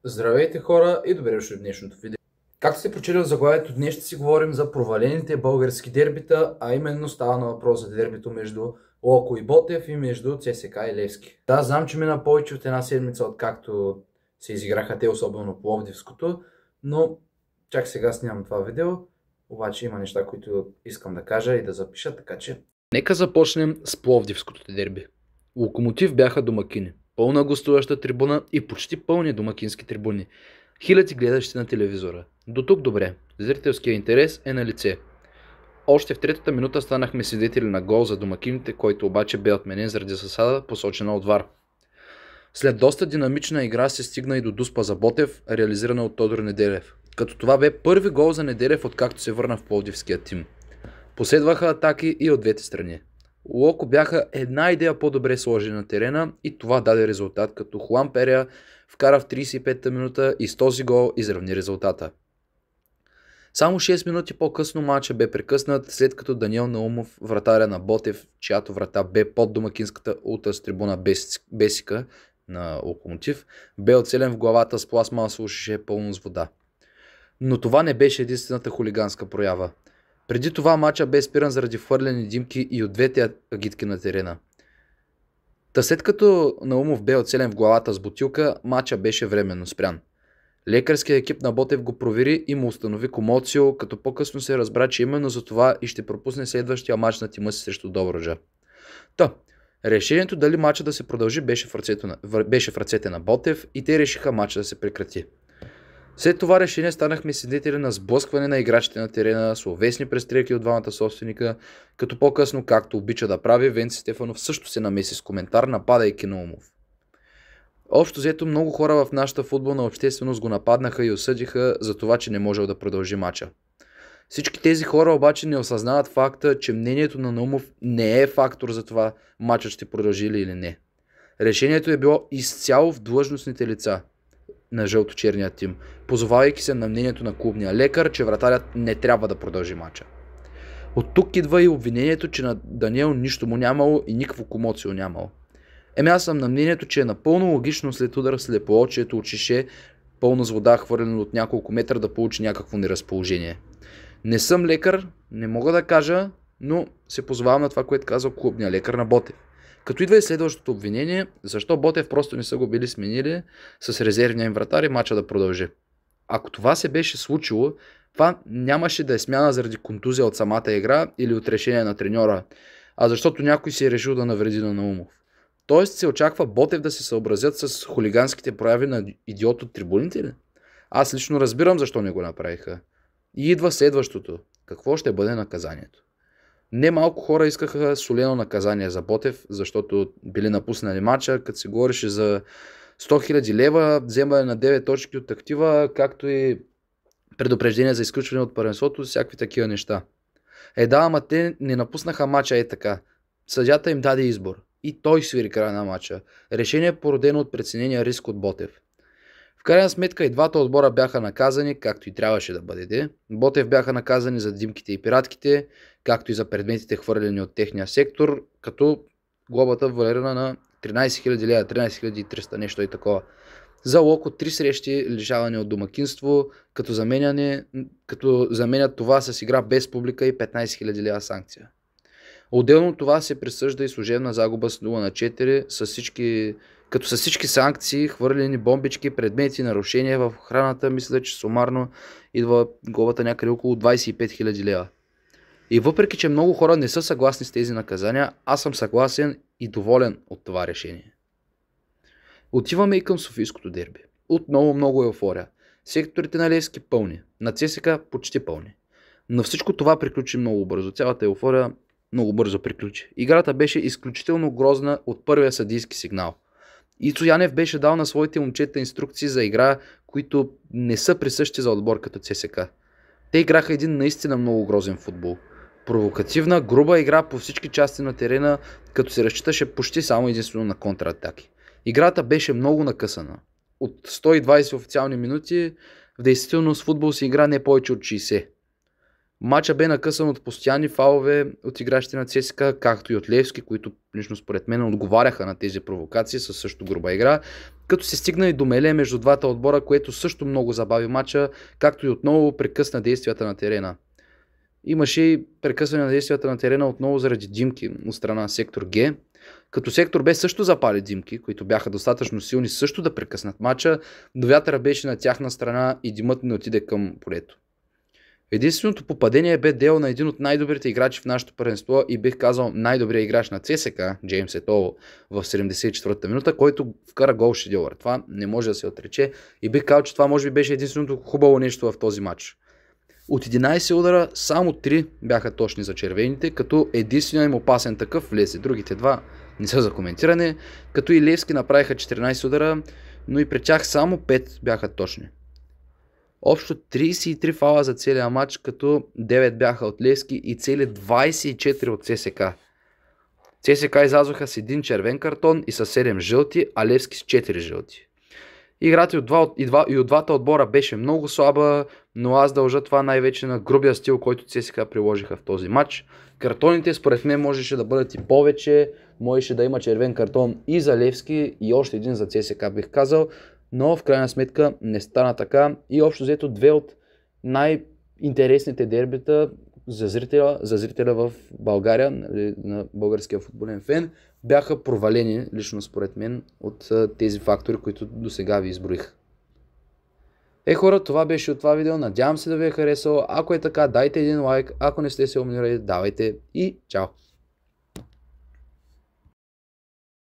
Здравейте хора и добре дошли в днешното видео. Както сте прочели в заглавието, днес ще си говорим за провалените български дербита, а именно става на въпрос за дербито между Локо и Ботев и между ЦСКА и Левски. Да, знам, че мина повече от една седмица, откакто се изиграха те, особено Пловдивското, но чак сега снимам това видео, обаче има неща, които искам да кажа и да запиша, така че... Нека започнем с Пловдивското дерби. Локомотив бяха домакини. Пълна гостуваща трибуна и почти пълни домакински трибуни. Хиляди гледащи на телевизора. До тук добре. Зрителския интерес е на лице. Още в третата минута станахме свидетели на гол за домакините, който обаче бе отменен заради засада, посочена от ВАР. След доста динамична игра се стигна и до дуспа за Ботев, реализирана от Тодор Неделев. Като това бе първи гол за Неделев, откакто се върна в пловдивския тим. Последваха атаки и от двете страни. Локо бяха една идея по-добре сложени на терена и това даде резултат, като Хуан Перея вкара в 35-та минута и с този гол изравни резултата. Само 6 минути по-късно матча бе прекъснат, след като Даниел Наумов, вратаря на Ботев, чиято врата бе под домакинската ултрас трибуна Бесика на Локомотив, бе оцелен в главата с пластмасово шише пълно с вода. Но това не беше единствената хулиганска проява. Преди това матча бе спиран заради хвърлени димки и от двете агитки на терена. Та след като Наумов бе оцелен в главата с бутилка, матча беше временно спрян. Лекарският екип на Ботев го провери и му установи комоцио, като по-късно се разбра, че именно за това и ще пропусне следващия матч на тима си срещу Добруджа. Решението дали матча да се продължи беше в ръцете на Ботев и те решиха матча да се прекрати. След това решение станахме свидетели на сблъскване на играчите на терена, словесни престрелки от двамата собственика, като по-късно, както обича да прави, Венци Стефанов също се намеси с коментар, нападайки Наумов. Общо взето много хора в нашата футболна общественост го нападнаха и осъдиха за това, че не можел да продължи матча. Всички тези хора обаче не осъзнават факта, че мнението на Наумов не е фактор за това матчът ще продължи или не. Решението е било изцяло в длъжностните лица на жълто-черния тим, позовавайки се на мнението на клубния лекар, че вратарят не трябва да продължи матча. От тук идва и обвинението, че на Даниел нищо му нямало и никакво комоцио нямало. Аз съм на мнението, че е напълно логично след удар слепоочието от шише, пълно с вода, хвърлено от няколко метра, да получи някакво неразположение. Не съм лекар, не мога да кажа, но се позовавам на това, което казал клубния лекар на Ботев. Като идва и следващото обвинение, защо Ботев просто не са го били сменили с резервния им вратар и матча да продължи. Ако това се беше случило, това нямаше да е смяна заради контузия от самата игра или от решение на треньора, а защото някой си е решил да навреди на Наумов. Тоест се очаква Ботев да се съобразят с хулиганските прояви на идиот от трибуните ли? Аз лично разбирам защо не го направиха. И идва следващото. Какво ще бъде наказанието? Немалко хора искаха солено наказание за Ботев, защото били напуснали матча, като се говореше за 100 000 лева, вземане на 9 точки от актива, както и предупреждение за изключване от първенството, всякакви такива неща. Ама те не напуснаха матча така. Съдята им даде избор. И той свири края на матча. Решение породено от преценения риск от Ботев. В крайна сметка и двата отбора бяха наказани, както и трябваше да бъде. Ботев бяха наказани за димките и пиратките, както и за предметите хвърлени от техния сектор, като глобата валирана на 13 000 лева, 13 300, нещо и такова. За Локо 3 срещи лишаване от домакинство, като заменят това с игра без публика и 15 000 лева санкция. Отделно от това се присъжда и служебна загуба с 0-4, като с всички санкции, хвърлени бомбички, предмети, нарушения в охраната, мисля, че сумарно идва глобата някъде около 25 000 лева. И въпреки, че много хора не са съгласни с тези наказания, аз съм съгласен и доволен от това решение. Отиваме и към Софийското дерби. Отново много еуфория. Секторите на Левски пълни, на ЦСКА почти пълни. Но всичко това приключи много бързо. Цялата еуфория много бързо приключи. Играта беше изключително грозна от първия съдийски сигнал. Ицо Янев беше дал на своите момчета инструкции за игра, които не са присъщи за отбор като ЦСКА. Те играха един наистина много грозен футбол. Провокативна, груба игра по всички части на терена, като се разчиташе почти само единствено на контратаки. Играта беше много накъсана. От 120 официални минути, в действителност футбол се игра не повече от 60. Матча бе накъсан от постоянни фалове от играчите на ЦСКА, както и от Левски, които лично според мен отговаряха на тези провокации със също груба игра, като се стигна и до меле между двата отбора, което също много забави матча, както и отново прекъсна действията на терена. Имаше и прекъсване на действията на терена отново заради димки от страна на сектор Г, като сектор Б също запали димки, които бяха достатъчно силни също да прекъснат матча, но вятъра беше на тяхна страна и димът не отиде към полето. Единственото попадение бе дело на един от най-добрите играчи в нашото първенство и бих казал най-добрият играч на ЦСКА, Джеймс Етоло, в 74-та минута, който вкара гол шедьовър. Това не може да се отрече и бих казал, че това може би беше единственото хубаво нещо в този матч. От 11 удара само 3 бяха точни за червените, като единственият им опасен такъв влезе. Другите два не са за коментиране, като и Левски направиха 14 удара, но и при тях само 5 бяха точни. Общо 33 фала за целия матч, като 9 бяха от Левски и цели 24 от ЦСКА. ЦСКА излязоха с един червен картон и с 7 жълти, а Левски с 4 жълти. Играта и от двата отбора беше много слаба, но аз дължа това най-вече на грубия стил, който ЦСКА приложиха в този матч. Картоните според мен можеше да бъдат и повече, можеше да има червен картон и за Левски и още един за ЦСКА бих казал, но в крайна сметка не стана така и общо взето две от най-интересните дербита за зрителя в България, на българския футболен фен, бяха провалени, лично според мен, от тези фактори, които до сега ви изброих. Хора, това беше от това видео, надявам се да ви е харесало, ако е така, дайте един лайк, ако не сте се абонирали, давайте и чао!